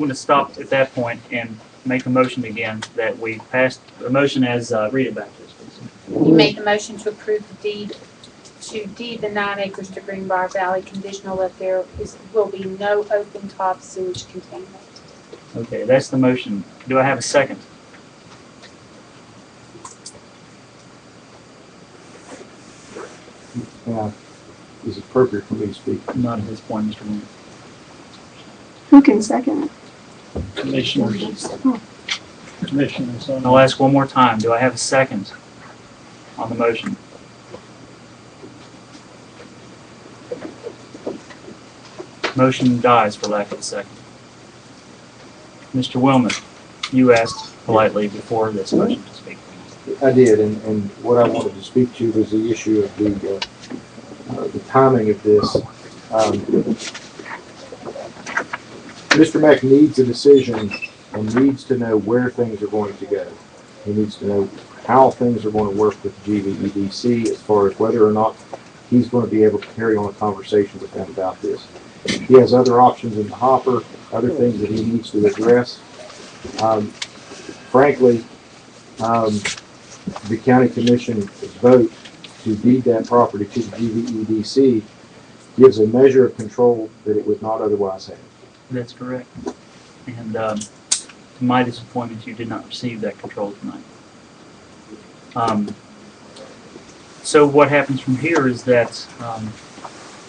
going to stop at that point and make a motion again that we passed the motion as read it back to us, please. You made the motion to approve the deed the 9 acres to Greenbrier Valley, conditional that there will be no open top sewage containment. Okay, that's the motion. Do I have a second? Is it appropriate for me to speak? Not at this point, Mr. Moon. Who can second it? Commissioners. Commissioners. I'll ask one more time. Do I have a second on the motion? Motion dies for lack of a second. Mr. Willman, you asked politely before this motion to speak. I did, and what I wanted to speak to was the issue of the timing of this. Mr. Mack needs a decision and needs to know where things are going to go. He needs to know how things are going to work with GVEDC as far as whether or not he's going to be able to carry on a conversation with them about this. He has other options in the hopper, other things that he needs to address. Frankly, the county commission's vote to deed that property to the GVEDC gives a measure of control that it would not otherwise have. That's correct. And to my disappointment, you did not receive that control tonight. So what happens from here is that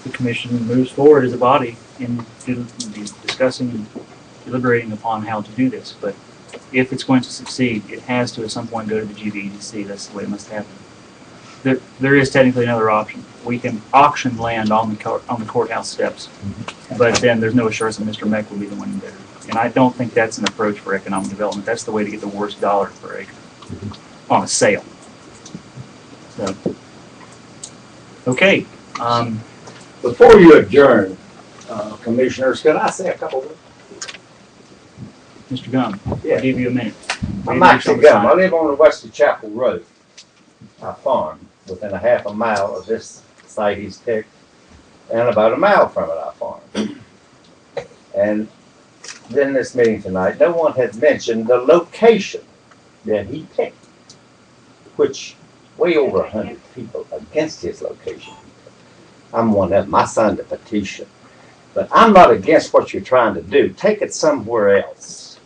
the commission moves forward as a body in discussing and deliberating upon how to do this. But if it's going to succeed, it has to at some point go to the GVEDC. That's the way it must happen. There is technically another option. We can auction land on the courthouse steps, but then there's no assurance that Mr. Meck will be the winning bidder. And I don't think that's an approach for economic development. That's the way to get the worst dollar per acre on a sale. So, okay. Before you adjourn, commissioners, can I say a couple of words? Mr. Gum, Yeah. I'll give you a minute. I'm actually Gum. I live on the West of Chapel Road. I farm within a half a mile of this site he's picked, and about a mile from it I farm. And in this meeting tonight, no one had mentioned the location that he picked, which way over 100 people against his location. I'm one of them. I signed a petition. But I'm not against what you're trying to do. Take it somewhere else.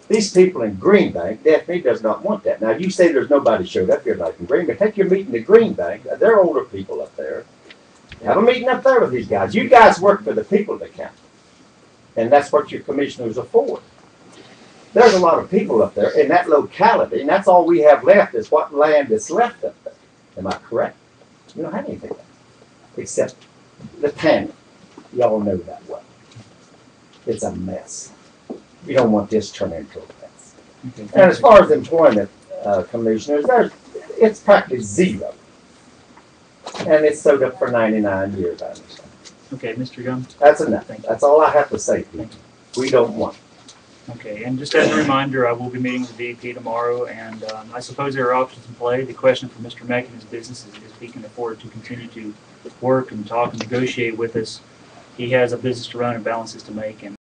These people in Greenbank definitely does not want that. Now, you say there's nobody showed up here like in Greenbank. Take your meeting to Greenbank. They're older people up there. Have a meeting up there with these guys. You guys work for the people of the county. And that's what your commissioners are for. There's a lot of people up there in that locality, and that's all we have left is what land is left up there. Am I correct? We don't have anything left except the tanning. Y'all know that well. It's a mess. We don't want this turned into a mess. Okay, And as far as employment, commissioners, it's practically zero. And it's sewed up for 99 years, I understand. Okay, Mr. Gum. That's enough. Thank you. That's all I have to say to you. We don't want it. Okay, and just as a reminder, I will be meeting with the DEP tomorrow, and I suppose there are options in play. The question for Mr. Meck and his business is if he can afford to continue to work and talk and negotiate with us. He has a business to run and balances to make, and